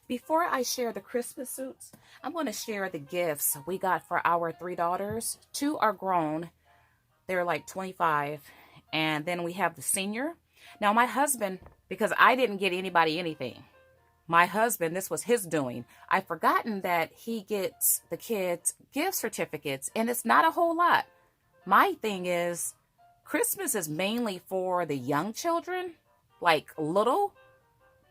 Before I share the Christmas suits, I'm going to share the gifts we got for our three daughters. Two are grown, they're like 25, and then we have the senior. Now, my husband, because I didn't get anybody anything, my husband, this was his doing. I've forgotten that he gets the kids gift certificates, and it's not a whole lot. My thing is, Christmas is mainly for the young children, like little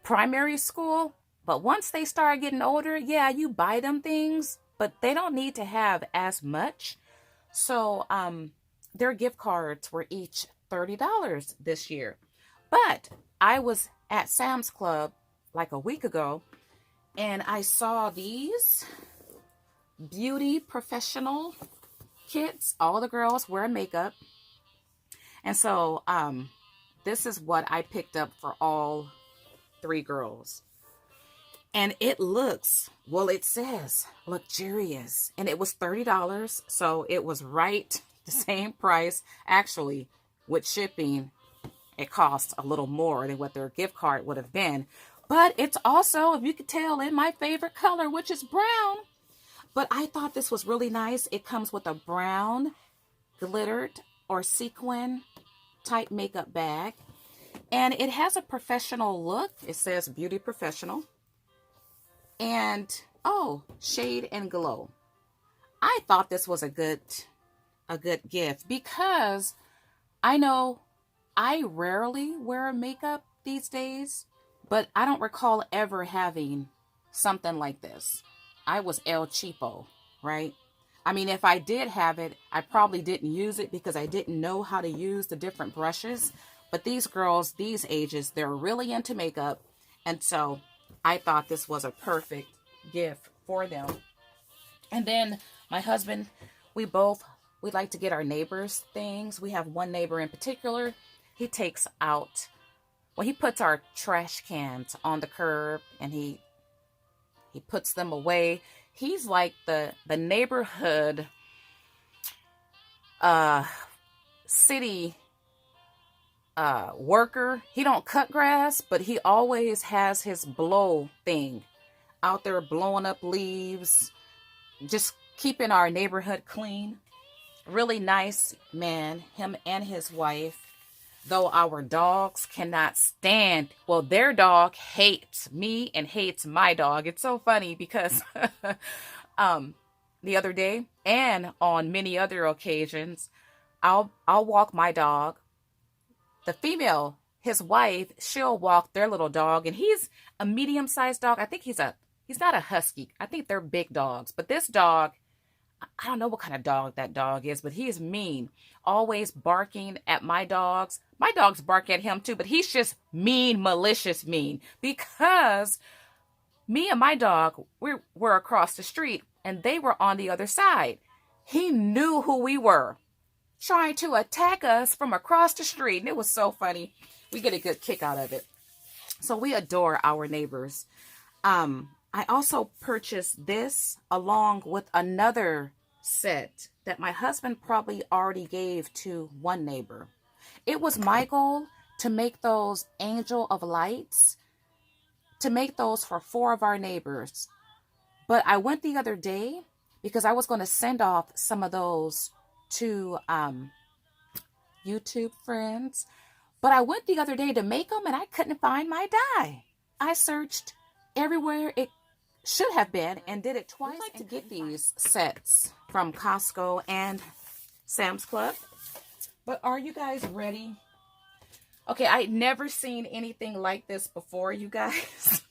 primary school. But once they start getting older, yeah, you buy them things, but they don't need to have as much. So their gift cards were each $30 this year. But I was at Sam's Club like a week ago, and I saw these beauty professional kits. All the girls wear makeup. And so this is what I picked up for all three girls. And it looks, well, it says luxurious. And it was $30. So it was right the same price. Actually, with shipping, it cost a little more than what their gift card would have been. But it's also, if you could tell, in my favorite color, which is brown. But I thought this was really nice. It comes with a brown glittered or sequin type makeup bag. And it has a professional look. It says beauty professional. And, oh, shade and glow. I thought this was a good gift because I know I rarely wear makeup these days, but I don't recall ever having something like this. I was El Cheapo, right? I mean, if I did have it, I probably didn't use it because I didn't know how to use the different brushes. But these girls, these ages, they're really into makeup. And so I thought this was a perfect gift for them. And then my husband, we like to get our neighbors things. We have one neighbor in particular. He takes out, well, he puts our trash cans on the curb and he puts them away. He's like the neighborhood city worker. He don't cut grass, but he always has his blow thing out there blowing up leaves, just keeping our neighborhood clean. Really nice man, him and his wife. Though our dogs cannot stand, well, their dog hates me and hates my dog. It's so funny because the other day and on many other occasions, I'll walk my dog. The female, his wife, she'll walk their little dog, and he's a medium-sized dog. I think he's not a husky. I think they're big dogs. But this dog, I don't know what kind of dog that dog is, but he is mean. Always barking at my dogs. My dogs bark at him too, but he's just mean, malicious mean. Because me and my dog, we're across the street, and they were on the other side. He knew who we were, trying to attack us from across the street. And it was so funny. We get a good kick out of it. So we adore our neighbors. I also purchased this along with another set that my husband probably already gave to one neighbor. It was my goal to make those angel of lights, to make those for 4 of our neighbors. But I went the other day because I was going to send off some of those to YouTube friends. But I went the other day to make them and I couldn't find my die. I searched everywhere it should have been and did it twice. I like to get these sets from Costco and Sam's Club. But are you guys ready? Okay, I'd never seen anything like this before, you guys.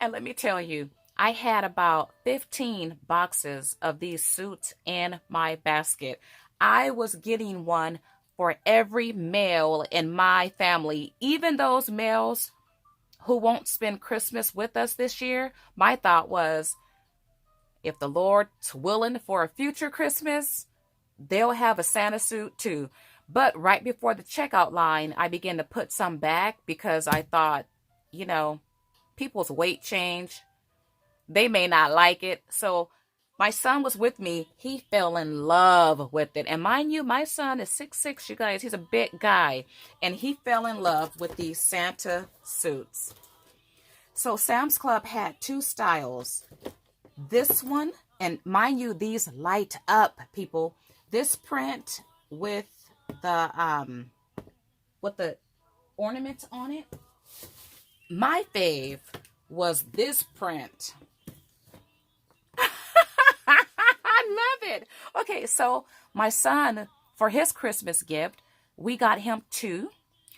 And let me tell you, I had about 15 boxes of these suits in my basket. I was getting one for every male in my family, even those males who won't spend Christmas with us this year. My thought was, if the Lord's willing for a future Christmas, they'll have a Santa suit too. But right before the checkout line, I began to put some back because I thought, you know, people's weight change. They may not like it. So my son was with me. He fell in love with it. And mind you, my son is 6'6", you guys. He's a big guy. And he fell in love with these Santa suits. So Sam's Club had two styles. This one, and mind you, these light up, people. This print with the ornaments on it. My fave was this print. I love it. Okay, so my son, for his Christmas gift, we got him two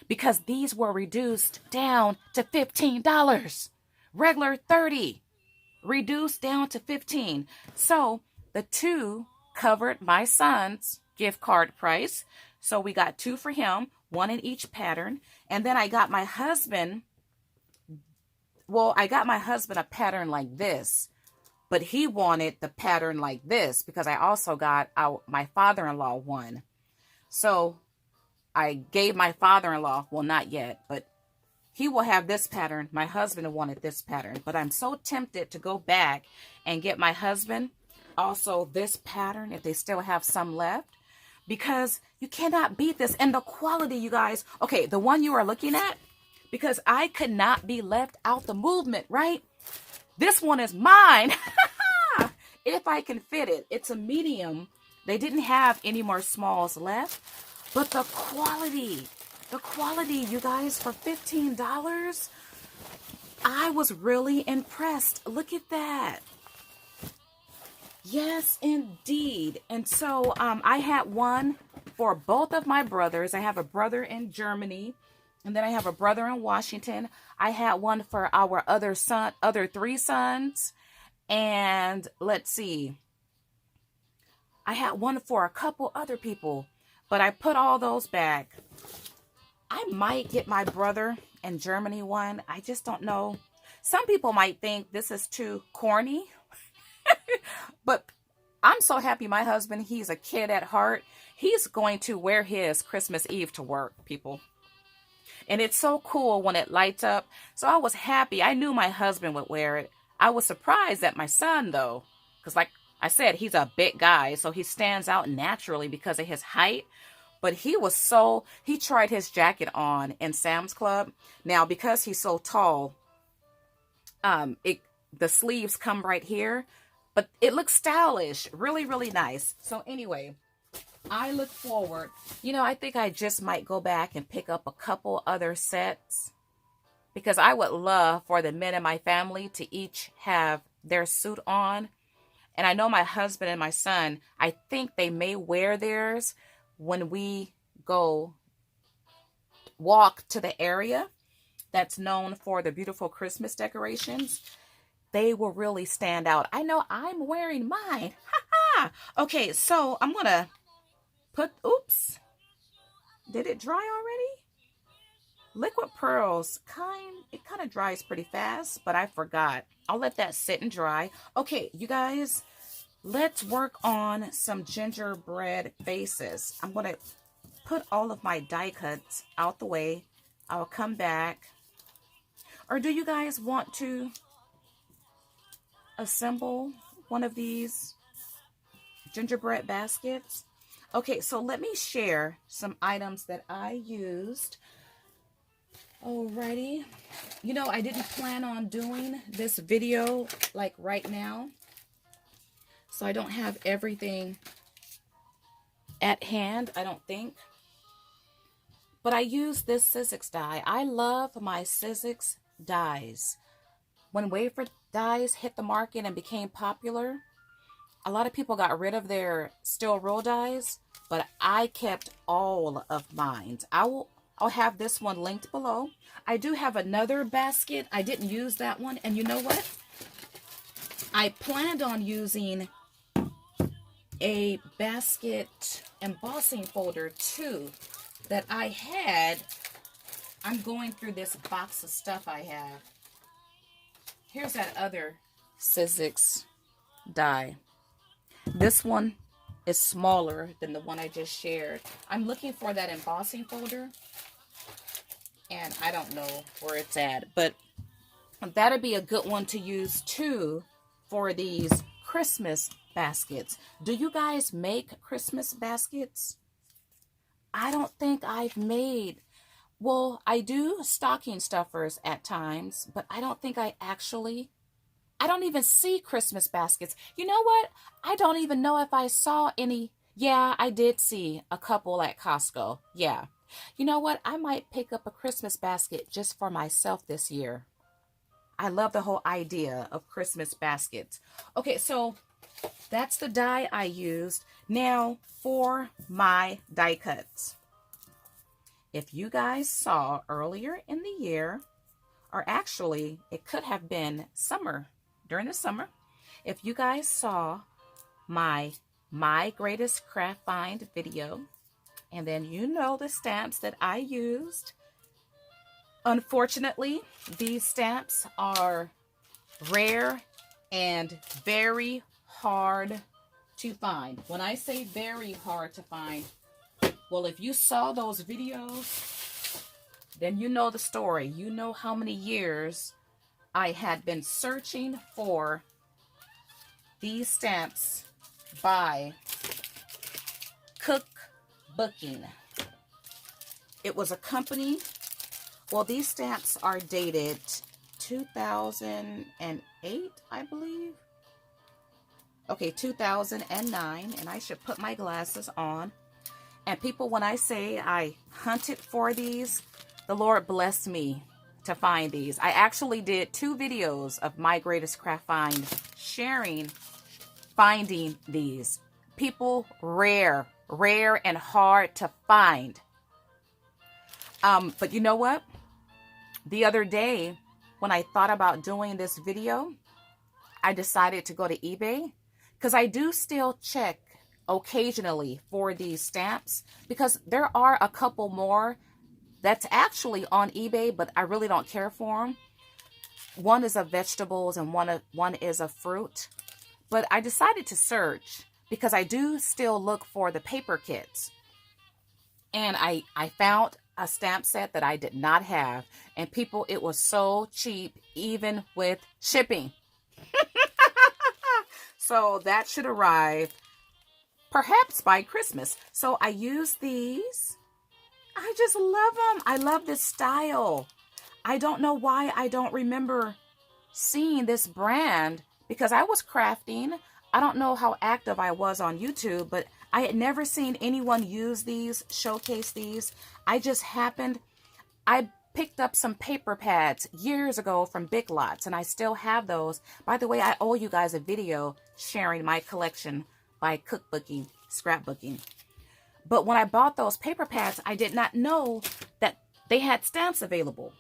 because these were reduced down to $15. Regular $30, reduced down to $15. So the two covered my son's gift card price. So we got two for him, one in each pattern. And then I got my husband, a pattern like this. But he wanted the pattern like this because I also got my father-in-law one. So I gave my father-in-law, well, not yet, but he will have this pattern. My husband wanted this pattern. But I'm so tempted to go back and get my husband also this pattern if they still have some left. Because you cannot beat this. And the quality, you guys. Okay, the one you are looking at, because I could not be left out the movement, right? This one is mine. If I can fit it. It's a medium. They didn't have any more smalls left. But the quality, you guys, for $15, I was really impressed. Look at that. Yes, indeed. And so I had one for both of my brothers. I have a brother in Germany. And then I have a brother in Washington. I had one for our other three sons. And let's see. I had one for a couple other people. But I put all those back. I might get my brother in Germany one. I just don't know. Some people might think this is too corny. But I'm so happy my husband, he's a kid at heart. He's going to wear his Christmas Eve to work, people. And it's so cool when it lights up. So I was happy. I knew my husband would wear it. I was surprised at my son, though. Because like I said, he's a big guy. So he stands out naturally because of his height. But he tried his jacket on in Sam's Club. Now, because he's so tall, the sleeves come right here. But it looks stylish. Really, really nice. So anyway, I look forward. I think I just might go back and pick up a couple other sets. Because I would love for the men in my family to each have their suit on. And I know my husband and my son, I think they may wear theirs when we go walk to the area that's known for the beautiful Christmas decorations. They will really stand out. I know I'm wearing mine. Okay, so I'm going to oops. Did it dry already? Liquid pearls, it kind of dries pretty fast, but I forgot. I'll let that sit and dry. Okay, you guys, let's work on some gingerbread faces. I'm going to put all of my die cuts out the way. I'll come back. Or do you guys want to assemble one of these gingerbread baskets? Okay, so let me share some items that I used. Alrighty. I didn't plan on doing this video like right now. So I don't have everything at hand, I don't think. But I used this Sizzix die. I love my Sizzix dies. When wafer dies hit the market and became popular, a lot of people got rid of their steel roll dies, but I kept all of mine. I'll have this one linked below. I do have another basket. I didn't use that one. And you know what? I planned on using a basket embossing folder too that I had. I'm going through this box of stuff I have. Here's that other Sizzix die. This one is smaller than the one I just shared. I'm looking for that embossing folder, and I don't know where it's at, but that'd be a good one to use too for these Christmas baskets. Do you guys make Christmas baskets? I don't think I've made. Well, I do stocking stuffers at times, but I don't think I don't even see Christmas baskets. You know what? I don't even know if I saw any. Yeah, I did see a couple at Costco. Yeah. You know what? I might pick up a Christmas basket just for myself this year. I love the whole idea of Christmas baskets. Okay, so that's the die I used. Now for my die cuts. If you guys saw earlier in the year, or actually it could have been summer, during the summer, if you guys saw my greatest craft find video, and then you know the stamps that I used. Unfortunately, these stamps are rare and very hard to find. When I say very hard to find, well, if you saw those videos, then you know the story. You know how many years I had been searching for these stamps by Cookbooking. It was a company. Well, these stamps are dated 2008, I believe. Okay, 2009, and I should put my glasses on. And people, when I say I hunted for these, the Lord blessed me to find these. I actually did 2 videos of my greatest craft find, finding these. People, rare and hard to find. But you know what? The other day, when I thought about doing this video, I decided to go to eBay because I do still check occasionally for these stamps because there are a couple more that's actually on eBay, but I really don't care for them. One is of vegetables and one is of fruit. But I decided to search because I do still look for the paper kits. And I found a stamp set that I did not have. And people, it was so cheap, even with shipping. So that should arrive perhaps by Christmas. So I use these. I just love them. I love this style. I don't know why I don't remember seeing this brand because I was crafting. I don't know how active I was on YouTube, but I had never seen anyone use these, showcase these. I picked up some paper pads years ago from Big Lots, and I still have those. By the way, I owe you guys a video sharing my collection by cookbooking, scrapbooking. But when I bought those paper pads, I did not know that they had stamps available.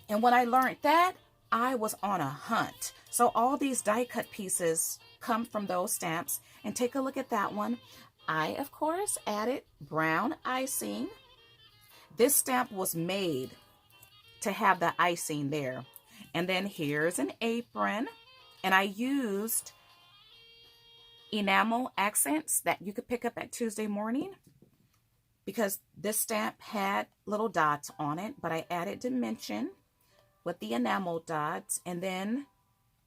And when I learned that, I was on a hunt. So all these die cut pieces come from those stamps. And take a look at that one. I, of course, added brown icing. This stamp was made to have the icing there. And then here's an apron. And I used enamel accents that you could pick up at Tuesday Morning because this stamp had little dots on it, but I added dimension with the enamel dots. And then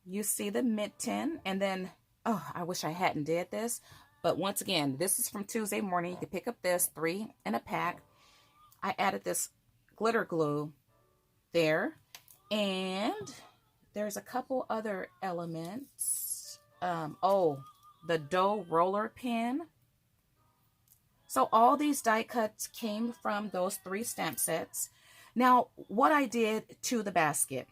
you see the mitten. And then, oh, I wish I hadn't did this. But once again, this is from Tuesday Morning. You can pick up this 3 in a pack. I added this glitter glue there. And there's a couple other elements. The dough roller pin. So all these die cuts came from those 3 stamp sets. Now, what I did to the basket,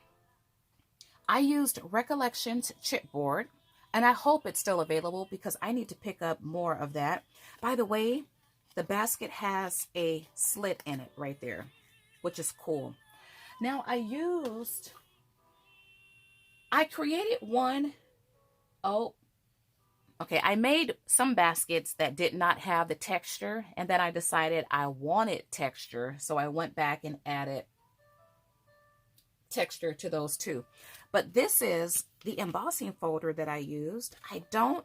I used Recollections chipboard, and I hope it's still available because I need to pick up more of that. By the way, the basket has a slit in it right there, which is cool. Now, I created one. I made some baskets that did not have the texture, and then I decided I wanted texture, so I went back and added texture to those too. But this is the embossing folder that I used. It don't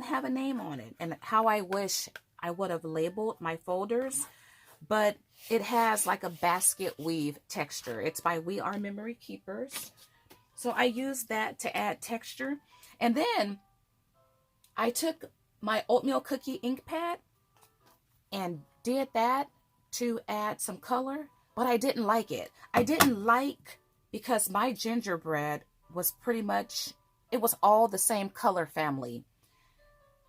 have a name on it, and how I wish I would have labeled my folders, but it has like a basket weave texture. It's by We Are Memory Keepers. So I used that to add texture. And then I took my oatmeal cookie ink pad and did that to add some color. but I didn't like it. I didn't like because my gingerbread was pretty much, it was all the same color family.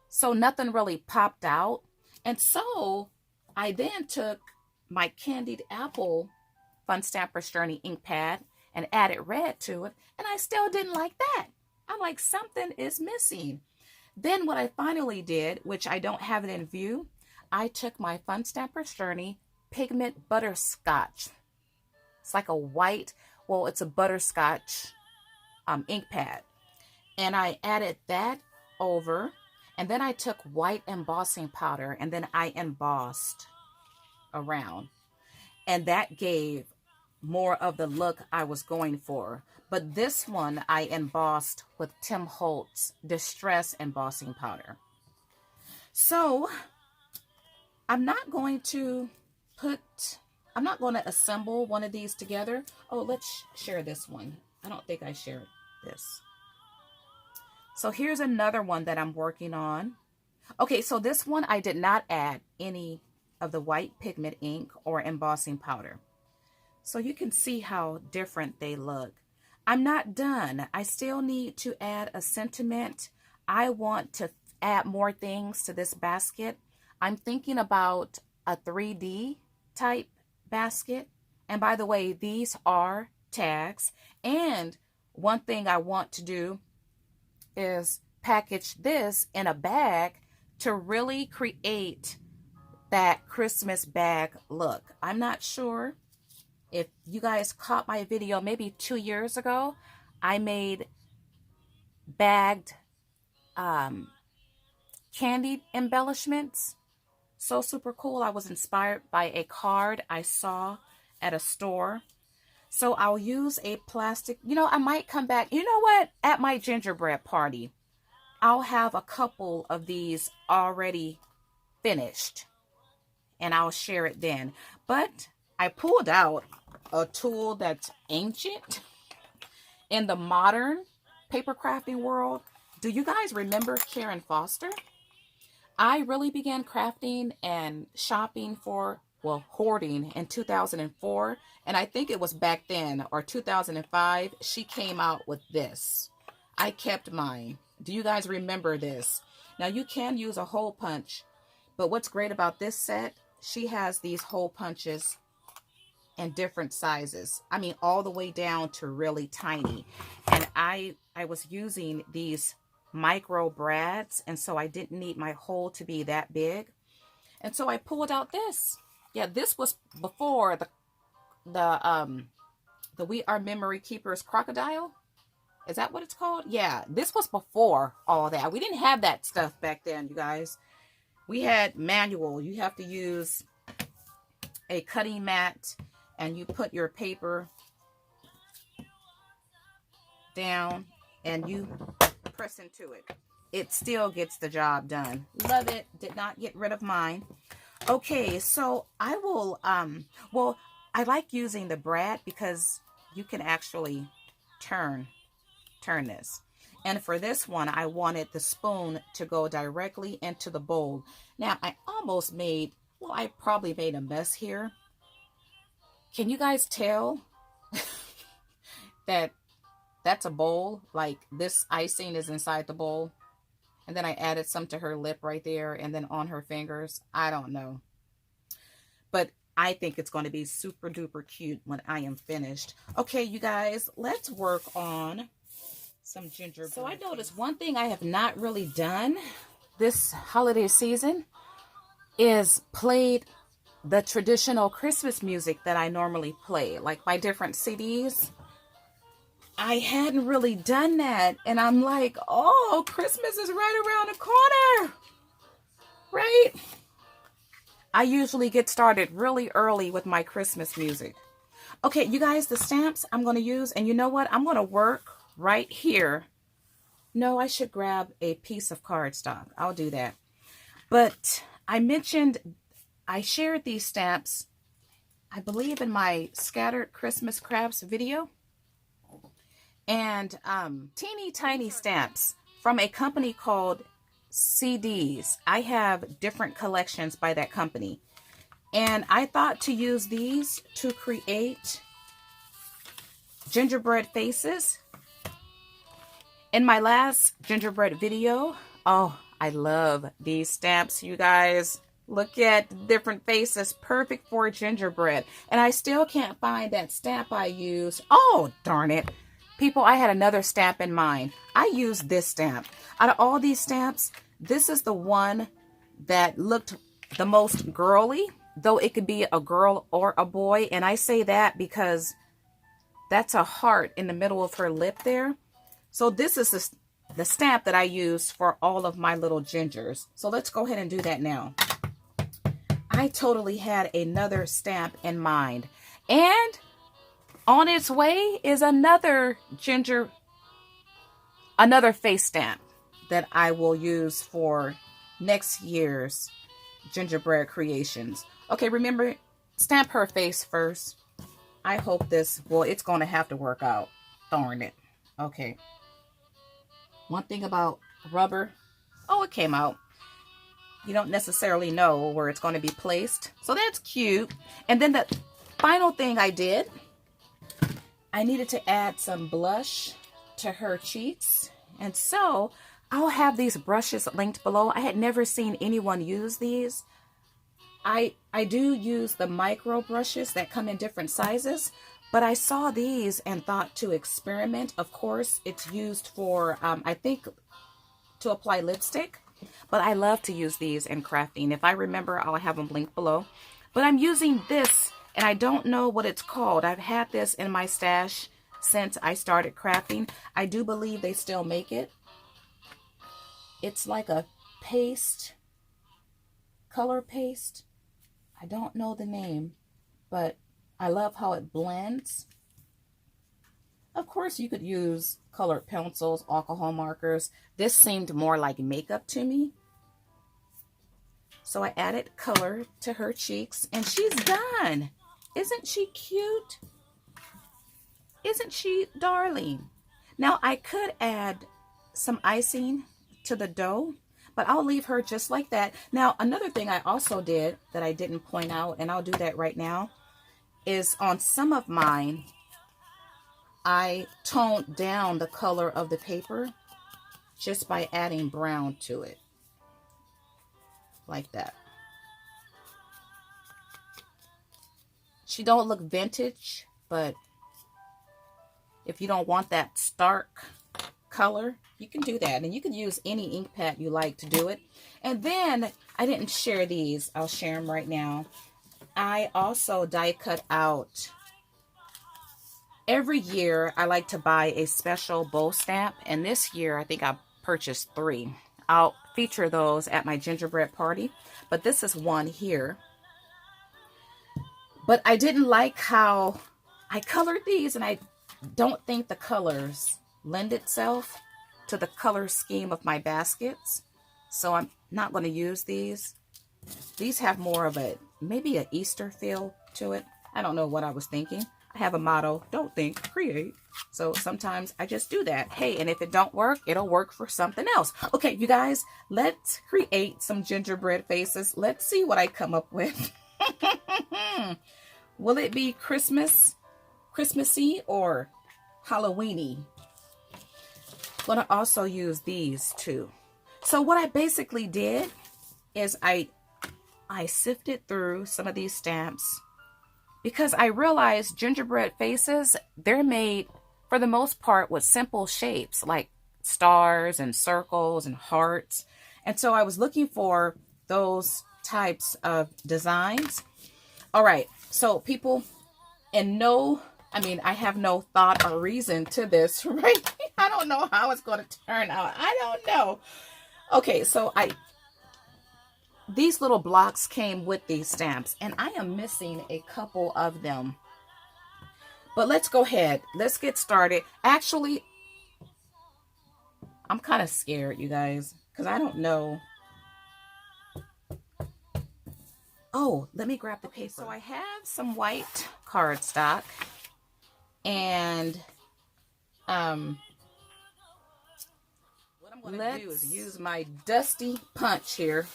So nothing really popped out. And so I then took my candied apple Fun Stampers Journey ink pad and added red to it. And I still didn't like that. I'm like, something is missing. Then what I finally did, which I don't have it in view, I took my Fun Stampers Journey Pigment Butterscotch. It's like a white, well, it's a butterscotch ink pad. And I added that over. And then I took white embossing powder and then I embossed around. And that gave more of the look I was going for. But this one I embossed with Tim Holtz Distress Embossing Powder. So I'm not going to assemble one of these together. Oh, let's share this one. I don't think I shared this. So here's another one that I'm working on. Okay, so this one I did not add any of the white pigment ink or embossing powder. So you can see how different they look. I'm not done. I still need to add a sentiment. I want to add more things to this basket. I'm thinking about a 3D type basket. And by the way, these are tags. And one thing I want to do is package this in a bag to really create that Christmas bag look. I'm not sure if you guys caught my video maybe 2 years ago. I made bagged candy embellishments. So super cool. I was inspired by a card I saw at a store. So I'll use a plastic, I might come back. You know what? At my gingerbread party, I'll have a couple of these already finished and I'll share it then. But I pulled out a tool that's ancient in the modern paper crafting world. Do you guys remember Karen Foster? I really began crafting and shopping for, well, hoarding in 2004. And I think it was back then, or 2005, she came out with this. I kept mine. Do you guys remember this? Now you can use a hole punch, but what's great about this set, she has these hole punches in different sizes. I mean, all the way down to really tiny. And I was using these micro brads, and so I didn't need my hole to be that big. And so I pulled out this. Yeah, this was before the We Are Memory Keepers crocodile. Is that what it's called? Yeah, this was before all that. We didn't have that stuff back then, you guys. We had manual. You have to use a cutting mat and you put your paper down and you press into it. It still gets the job done. Love it. Did not get rid of mine. Okay, so I will, well, I like using the brad because you can actually turn this. And for this one, I wanted the spoon to go directly into the bowl. Now, I almost made, well, I probably made a mess here. Can you guys tell that that's a bowl? Like this icing is inside the bowl. And then I added some to her lip right there and then on her fingers. I don't know. But I think it's going to be super duper cute when I am finished. Okay, you guys, let's work on some gingerbread. So I noticed one thing I have not really done this holiday season is played the traditional Christmas music that I normally play, like my different CDs. I hadn't really done that, and I'm like, oh, Christmas is right around the corner, right? I usually get started really early with my Christmas music. Okay, you guys, the stamps I'm going to use, and you know what? I'm going to work right here. No, I should grab a piece of cardstock. I'll do that. But I mentioned, I shared these stamps, I believe in my Scattered Christmas Crafts video. And teeny tiny stamps from a company called CDs. I have different collections by that company. And I thought to use these to create gingerbread faces. In my last gingerbread video, oh, I love these stamps, you guys. Look at the different faces, perfect for gingerbread. And I still can't find that stamp I used. Oh, darn it. People, I had another stamp in mind. I used this stamp. Out of all these stamps, this is the one that looked the most girly, though it could be a girl or a boy. And I say that because that's a heart in the middle of her lip there. So this is the stamp that I used for all of my little gingers. So let's go ahead and do that now. I totally had another stamp in mind. And on its way is another face stamp that I will use for next year's gingerbread creations. Okay, remember, stamp her face first. I hope this, well, it's going to have to work out. Darn it. Okay. One thing about rubber, oh, it came out. You don't necessarily know where it's going to be placed. So that's cute. And then the final thing I did, I needed to add some blush to her cheeks. And so I'll have these brushes linked below. I had never seen anyone use these. I do use the micro brushes that come in different sizes, but I saw these and thought to experiment. Of course, it's used for, I think, to apply lipstick. But I love to use these in crafting. If I remember, I'll have them linked below. But I'm using this, and I don't know what it's called. I've had this in my stash since I started crafting. I do believe they still make it. It's like a paste, color paste. I don't know the name, but I love how it blends. Of course, you could use colored pencils, alcohol markers. This seemed more like makeup to me. So I added color to her cheeks, and she's done. Isn't she cute? Isn't she darling? Now, I could add some icing to the dough, but I'll leave her just like that. Now, another thing I also did that I didn't point out, and I'll do that right now, is on some of mine, I toned down the color of the paper just by adding brown to it. Like that. She don't look vintage, but if you don't want that stark color, you can do that. And you can use any ink pad you like to do it. And then, I didn't share these. I'll share them right now. I also die cut out. Every year, I like to buy a special bow stamp, and this year, I think I purchased 3. I'll feature those at my gingerbread party, but this is one here. But I didn't like how I colored these, and I don't think the colors lend itself to the color scheme of my baskets, so I'm not going to use these. These have more of a, maybe an Easter feel to it. I don't know what I was thinking. I have a motto, don't think, create. So sometimes I just do that. Hey, and if it don't work, it'll work for something else. Okay, you guys, let's create some gingerbread faces. Let's see what I come up with. Will it be Christmassy or Halloweeny? I'm going to also use these too. So what I basically did is I sifted through some of these stamps, because I realized gingerbread faces, they're made, for the most part, with simple shapes like stars and circles and hearts. And so I was looking for those types of designs. All right, so people, and I have no thought or reason to this, right? I don't know how it's going to turn out. I don't know. Okay, so these little blocks came with these stamps, and I am missing a couple of them. But let's go ahead. Let's get started. Actually, I'm kind of scared, you guys, because I don't know. Oh, let me grab the paper. So I have some white cardstock, and what I'm going to do is use my dusty punch here.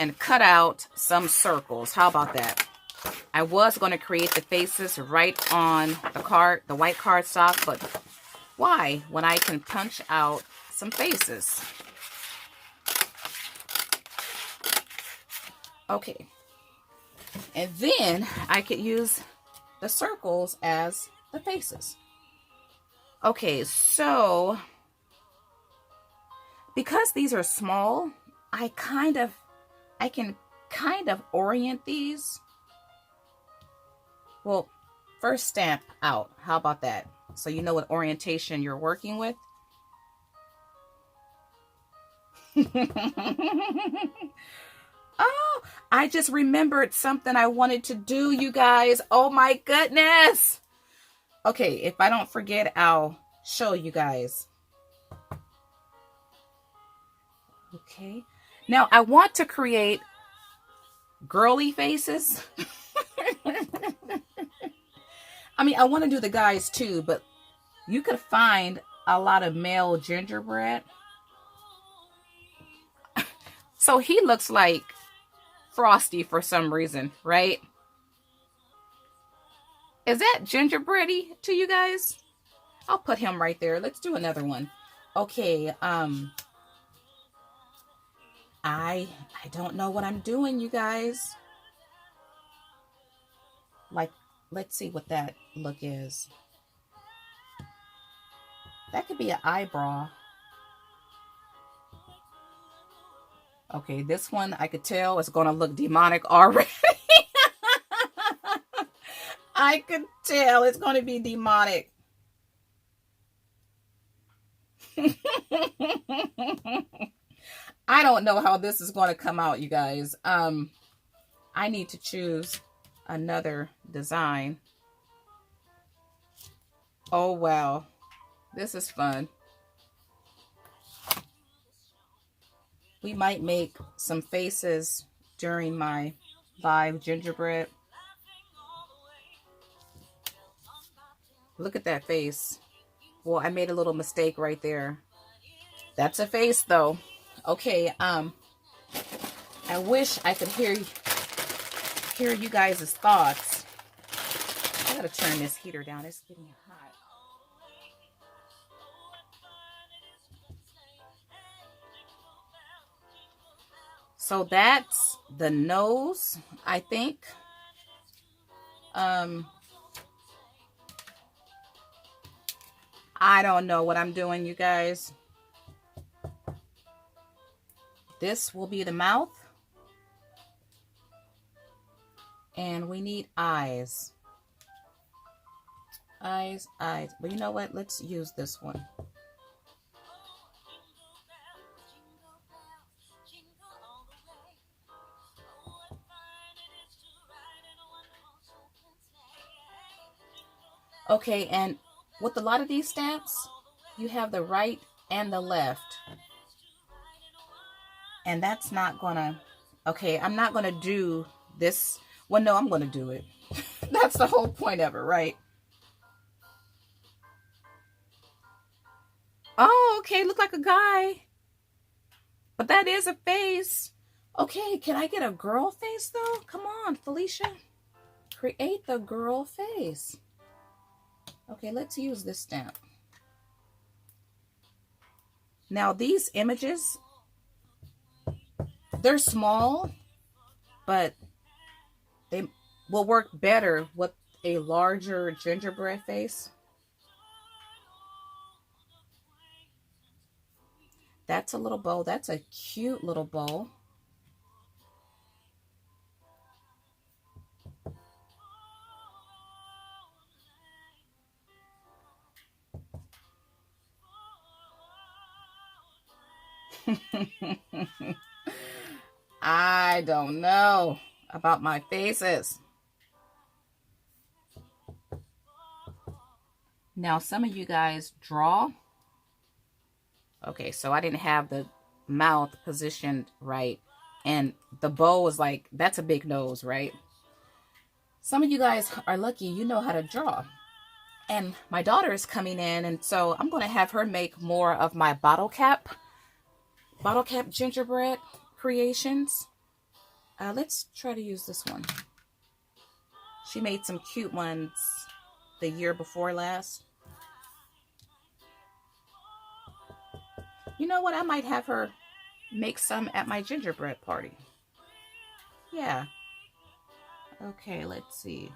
and cut out some circles. How about that? I was going to create the faces right on the white cardstock, but why when I can punch out some faces? Okay. And then I could use the circles as the faces. Okay, so because these are small, I can kind of orient these. Well, first stamp out. How about that? So you know what orientation you're working with. Oh, I just remembered something I wanted to do, you guys. Oh my goodness. Okay, if I don't forget, I'll show you guys. Okay. Now, I want to create girly faces. I mean, I want to do the guys too, but you could find a lot of male gingerbread. So he looks like Frosty for some reason, right? Is that gingerbready to you guys? I'll put him right there. Let's do another one. Okay, I don't know what I'm doing, you guys. Like, let's see what that look is. That could be an eyebrow. Okay, this one I could tell is going to look demonic already. I could tell it's going to be demonic. I don't know how this is going to come out, you guys. I need to choose another design. Oh, wow. This is fun. We might make some faces during my live gingerbread. Look at that face. Well, I made a little mistake right there. That's a face, though. Okay, I wish I could hear you guys' thoughts. I gotta turn this heater down. It's getting hot. So that's the nose, I think. I don't know what I'm doing, you guys. This will be the mouth. And we need eyes. Eyes. Well, you know what? Let's use this one. Okay, and with a lot of these stamps, you have the right and the left. And that's not gonna, okay, I'm not gonna do this. Well, no, I'm gonna do it. That's the whole point of it, right? Oh, okay, look like a guy. But that is a face. Okay, can I get a girl face though? Come on, Felicia. Create the girl face. Okay, let's use this stamp. Now these images, they're small, but they will work better with a larger gingerbread face. That's a little bow. That's a cute little bow. I don't know about my faces. Now, some of you guys draw. Okay, so I didn't have the mouth positioned right. And the bow was like, that's a big nose, right? Some of you guys are lucky you know how to draw. And my daughter is coming in, and so I'm going to have her make more of my bottle cap gingerbread creations. Let's try to use this one. She made some cute ones the year before last. You know what? I might have her make some at my gingerbread party. Yeah. Okay, let's see.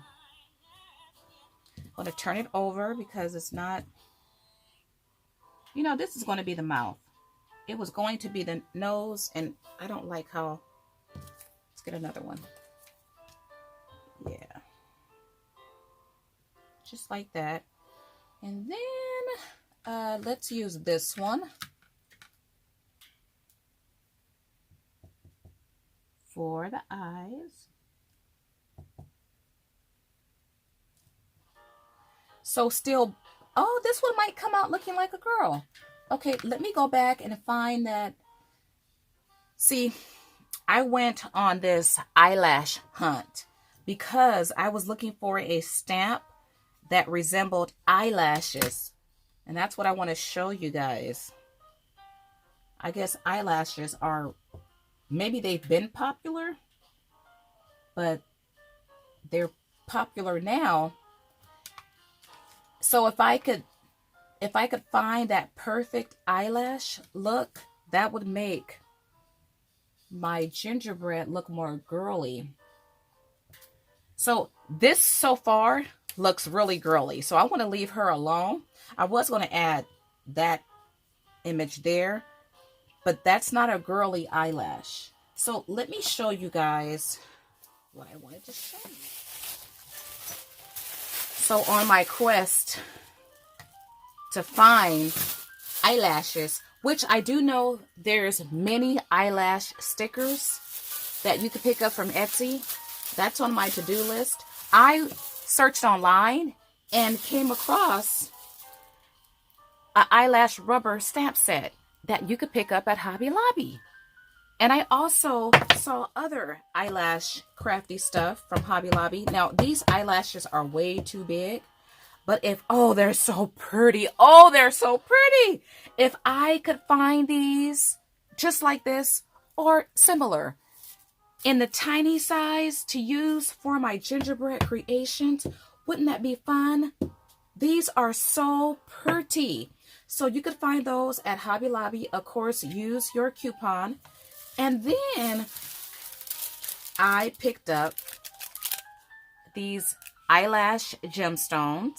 I'm going to turn it over because it's not... You know, this is going to be the mouth. It was going to be the nose, and I don't like how... Let's get another one. Yeah. Just like that. And then let's use this one for the eyes. So still, oh, this one might come out looking like a girl. Okay, let me go back and find that. See, I went on this eyelash hunt because I was looking for a stamp that resembled eyelashes. And that's what I want to show you guys. I guess eyelashes are, maybe they've been popular, but they're popular now. So if I could find that perfect eyelash look, that would make my gingerbread look more girly. So this so far looks really girly. So I want to leave her alone. I was going to add that image there, but that's not a girly eyelash. So let me show you guys what I wanted to show you. So on my quest to find eyelashes, which I do know there's many eyelash stickers that you can pick up from Etsy. That's on my to-do list. I searched online and came across an eyelash rubber stamp set that you could pick up at Hobby Lobby. And I also saw other eyelash crafty stuff from Hobby Lobby. Now, these eyelashes are way too big. But if, oh, they're so pretty. Oh, they're so pretty. If I could find these just like this or similar in the tiny size to use for my gingerbread creations, wouldn't that be fun? These are so pretty. So you could find those at Hobby Lobby. Of course, use your coupon. And then I picked up these eyelash gemstones.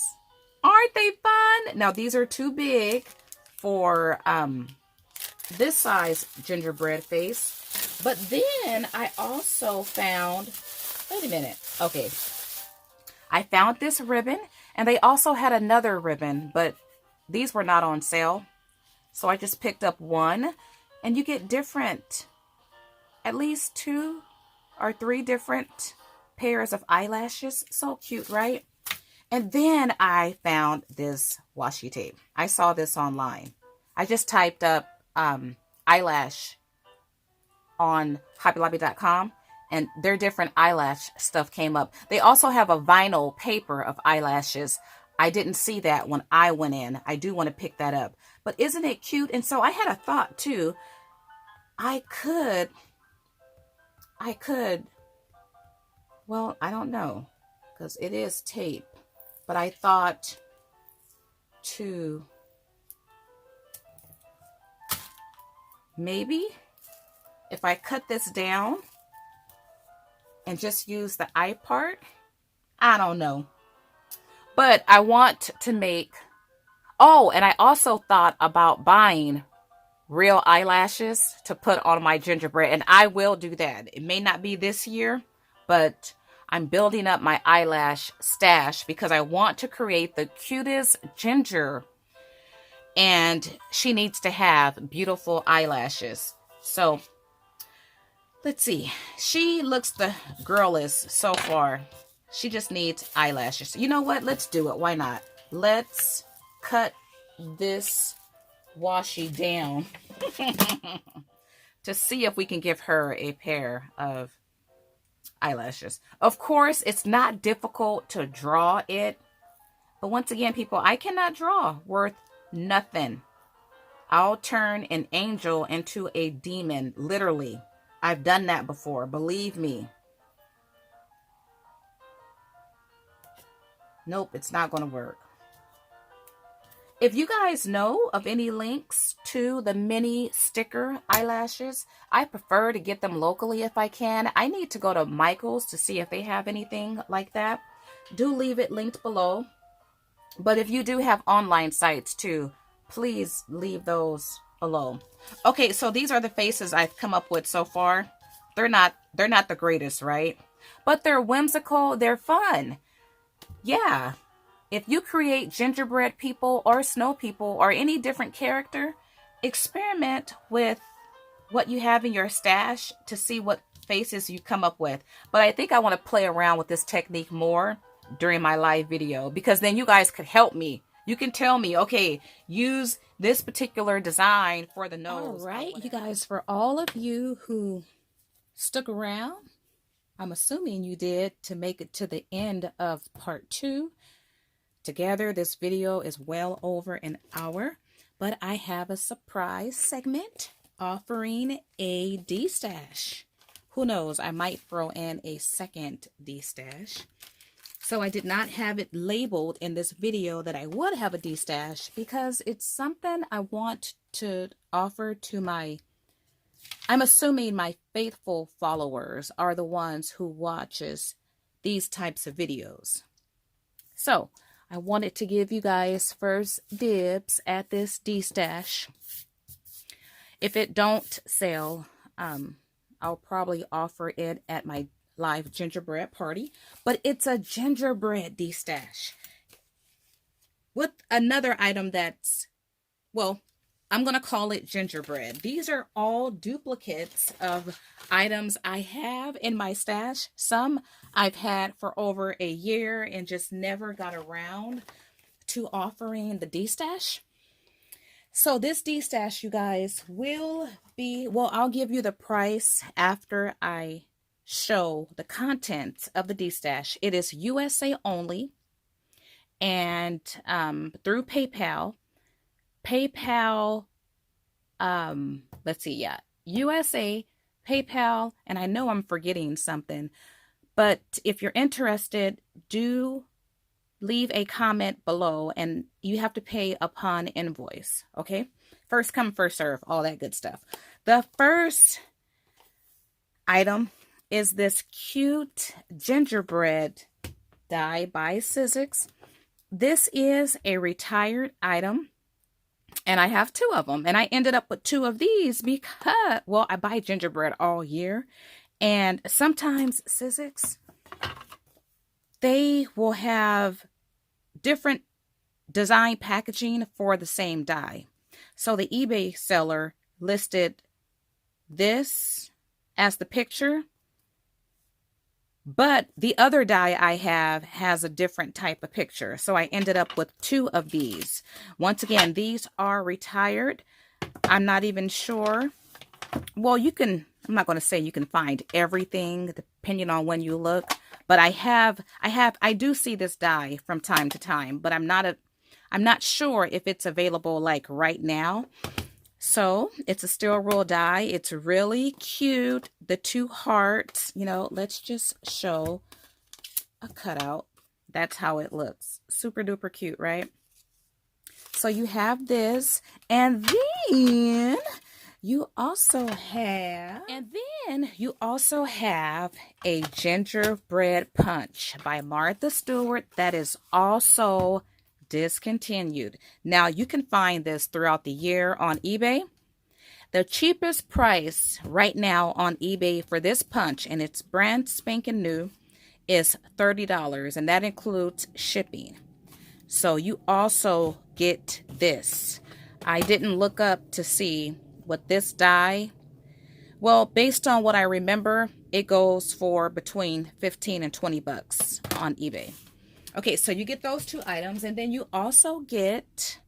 Aren't they fun? Now, these are too big for this size gingerbread face. But then I also found, wait a minute. Okay. I found this ribbon, and they also had another ribbon, but these were not on sale. So I just picked up one, and you get different, at least 2 or 3 different pairs of eyelashes. So cute, right? And then I found this washi tape. I saw this online. I just typed up eyelash on hobbylobby.com, and their different eyelash stuff came up. They also have a vinyl paper of eyelashes. I didn't see that when I went in. I do want to pick that up. But isn't it cute? And so I had a thought too. I could, well, I don't know, because it is tape. But I thought to maybe if I cut this down and just use the eye part, I don't know. But I want to make, oh, and I also thought about buying real eyelashes to put on my gingerbread, and I will do that. It may not be this year, but I'm building up my eyelash stash because I want to create the cutest ginger, and she needs to have beautiful eyelashes. So let's see. She looks the girliest so far. She just needs eyelashes. You know what? Let's do it. Why not? Let's cut this washi down to see if we can give her a pair of eyelashes. Of course, it's not difficult to draw it. But once again, people, I cannot draw worth nothing. I'll turn an angel into a demon, literally. I've done that before, believe me. Nope, it's not going to work. If you guys know of any links to the mini sticker eyelashes, I prefer to get them locally if I can. I need to go to Michael's to see if they have anything like that. Do leave it linked below. But if you do have online sites too, please leave those below. Okay, so these are the faces I've come up with so far. They're not the greatest, right? But they're whimsical, they're fun. Yeah. If you create gingerbread people or snow people or any different character, experiment with what you have in your stash to see what faces you come up with. But I think I want to play around with this technique more during my live video, because then you guys could help me. You can tell me, okay, use this particular design for the nose. All right, you guys, for all of you who stuck around, I'm assuming you did, to make it to the end of part 2. Together, this video is well over an hour, but I have a surprise segment offering a D-stash. Who knows, I might throw in a second D-stash. So I did not have it labeled in this video that I would have a D-stash because it's something I want to offer to I'm assuming my faithful followers are the ones who watches these types of videos. So I wanted to give you guys first dibs at this D-stash. If it don't sell, I'll probably offer it at my live gingerbread party. But it's a gingerbread D-stash with another item that's, well, I'm going to call it gingerbread. These are all duplicates of items I have in my stash. Some I've had for over a year and just never got around to offering the D-stash. So this D-stash, you guys, will be, well, I'll give you the price after I show the contents of the D-stash. It is USA only, and through PayPal. Let's see, yeah, USA, PayPal, and I know I'm forgetting something, but if you're interested, do leave a comment below, and you have to pay upon invoice, okay? First come, first serve, all that good stuff. The first item is this cute gingerbread die by Sizzix. This is a retired item, and I have 2 of them, and I ended up with 2 of these because, well, I buy gingerbread all year, and sometimes Sizzix, they will have different design packaging for the same die. So the eBay seller listed this as the picture, but the other die I have has a different type of picture. So I ended up with 2 of these. Once again, these are retired. I'm not even sure. Well, I'm not going to say you can find everything depending on when you look, but I do see this die from time to time, but I'm not sure if it's available like right now. So it's a steel roll die. It's really cute. The 2 hearts, you know, let's just show a cutout. That's how it looks. Super duper cute, right? So you have this, and then you also have a gingerbread punch by Martha Stewart that is also discontinued. Now you can find this throughout the year on eBay. The cheapest price right now on eBay for this punch, and it's brand spanking new, is $30, and that includes shipping. So you also get this. I didn't look up to see what this die, well, based on what I remember, it goes for between 15 and 20 bucks on eBay. Okay, so you get those 2 items, and then you also get,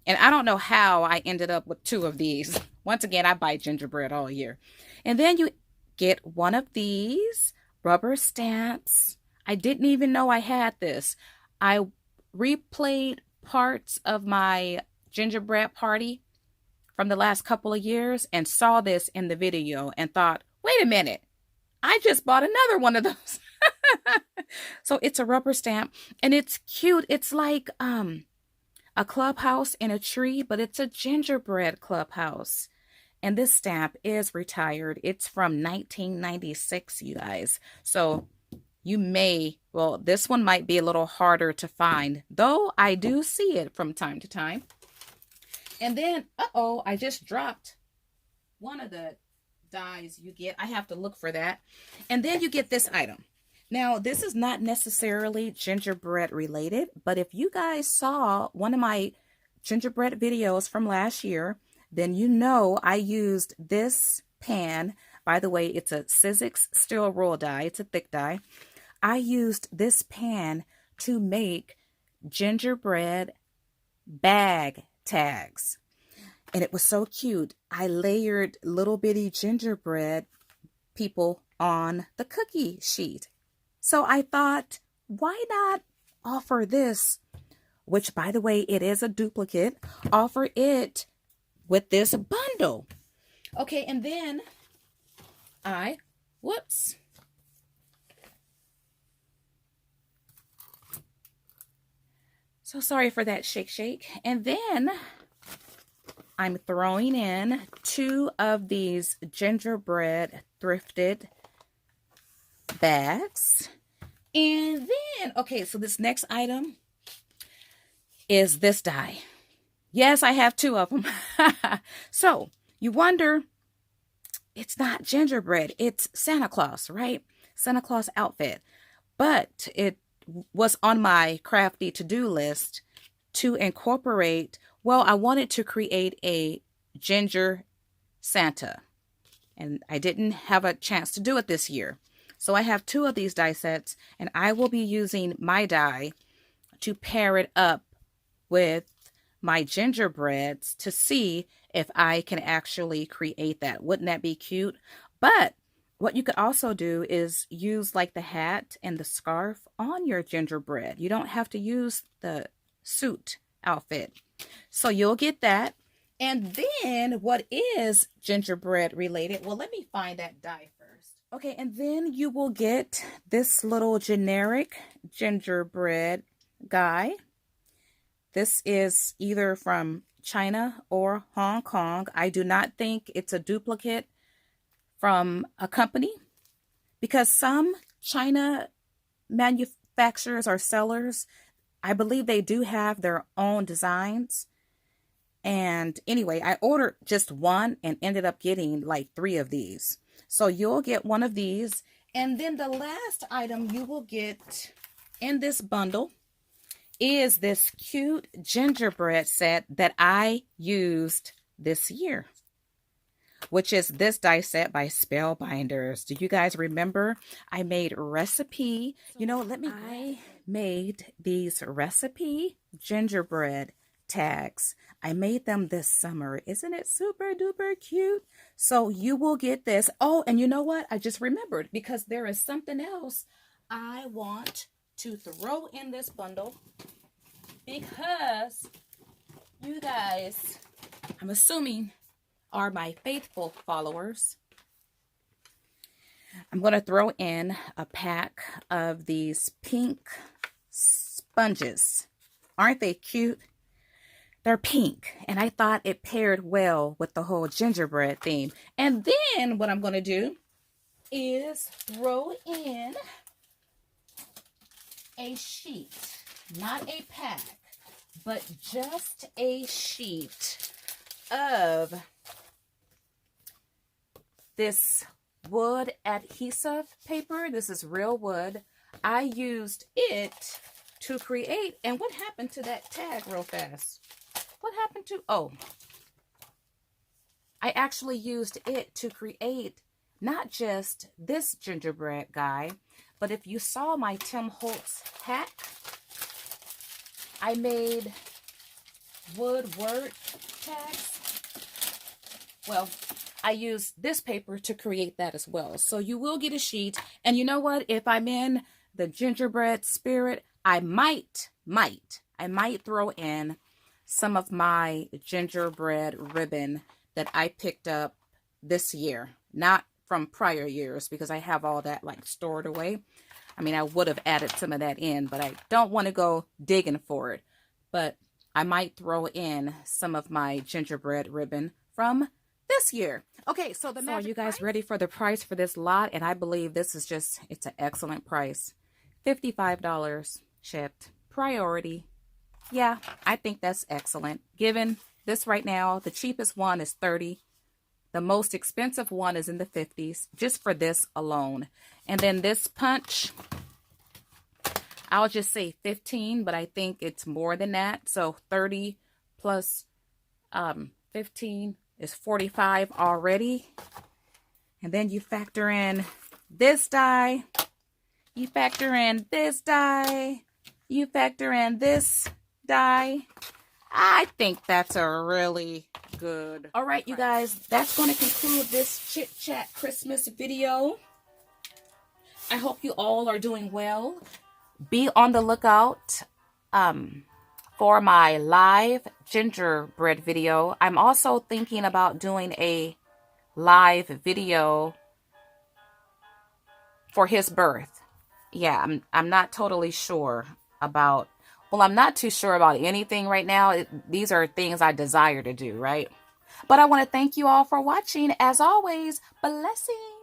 and I don't know how I ended up with 2 of these. Once again, I buy gingerbread all year. And then you get one of these rubber stamps. I didn't even know I had this. I replayed parts of my gingerbread party from the last couple of years and saw this in the video and thought, Wait a minute. I just bought another one of those. So it's a rubber stamp and it's cute. It's like a clubhouse in a tree, but it's a gingerbread clubhouse. And this stamp is retired. It's from 1996, you guys. So you may, well, this one might be a little harder to find, though I do see it from time to time. And then, uh-oh, I just dropped one of the dies you get. I have to look for that. And then you get this item. Now, this is not necessarily gingerbread related, but if you guys saw one of my gingerbread videos from last year, then you know I used this pan. By the way, it's a Sizzix steel roll die. It's a thick die. I used this pan to make gingerbread bag tags. And it was so cute. I layered little bitty gingerbread people on the cookie sheet. So I thought, why not offer this, which by the way, it is a duplicate, offer it with this bundle. Okay, and then whoops. So sorry for that shake. And then I'm throwing in 2 of these gingerbread thrifted bags. And then, okay, so this next item is this die. Yes, I have 2 of them. So you wonder, it's not gingerbread, it's Santa Claus, right? Santa Claus outfit. But it was on my crafty to-do list to incorporate, well, I wanted to create a ginger Santa. And I didn't have a chance to do it this year. So I have 2 of these die sets, and I will be using my die to pair it up with my gingerbreads to see if I can actually create that. Wouldn't that be cute? But what you could also do is use like the hat and the scarf on your gingerbread. You don't have to use the suit outfit. So you'll get that. And then what is gingerbread related? Well, let me find that die first. Okay, and then you will get this little generic gingerbread guy. This is either from China or Hong Kong. I do not think it's a duplicate from a company, because some China manufacturers or sellers, I believe they do have their own designs. And anyway, I ordered just one and ended up getting like 3 of these. So you'll get one of these. And then the last item you will get in this bundle is this cute gingerbread set that I used this year, which is this die set by Spellbinders. Do you guys remember? I made recipe, I made these recipe gingerbread tags. I made them this summer. Isn't it super duper cute? So you will get this. Oh, and you know what? I just remembered, because there is something else I want to throw in this bundle, because you guys, I'm assuming, are my faithful followers. I'm going to throw in a pack of these pink sponges. Aren't they cute? They're pink, and I thought it paired well with the whole gingerbread theme. And then what I'm going to do is throw in a sheet, not a pack, but just a sheet of this wood adhesive paper. This is real wood. I used it to create, and what happened to that tag real fast? What happened to, oh, I actually used it to create not just this gingerbread guy, but if you saw my Tim Holtz hat, I made wood word tags. Well, I used this paper to create that as well. So you will get a sheet. And you know what? If I'm in the gingerbread spirit, I might throw in some of my gingerbread ribbon that I picked up this year. Not from prior years because I have all that like stored away. I mean, I would have added some of that in, but I don't want to go digging for it. But I might throw in some of my gingerbread ribbon from this year. Okay, so are you guys ready for the price for this lot? And I believe this is just, it's an excellent price. $55 shipped. Priority. Yeah, I think that's excellent. Given this right now, the cheapest one is $30. The most expensive one is in the $50s, just for this alone. And then this punch, I'll just say $15, but I think it's more than that. So 30 plus 15 is $45 already. And then you factor in this die. You factor in this die. You factor in this die. I think that's a really good. All right, you guys, that's going to conclude this Chit Chat Christmas video. I hope you all are doing well. Be on the lookout for my live gingerbread video. I'm also thinking about doing a live video for his birth. Yeah, I'm not totally sure about, well, I'm not too sure about anything right now. These are things I desire to do, right? But I want to thank you all for watching. As always, blessings.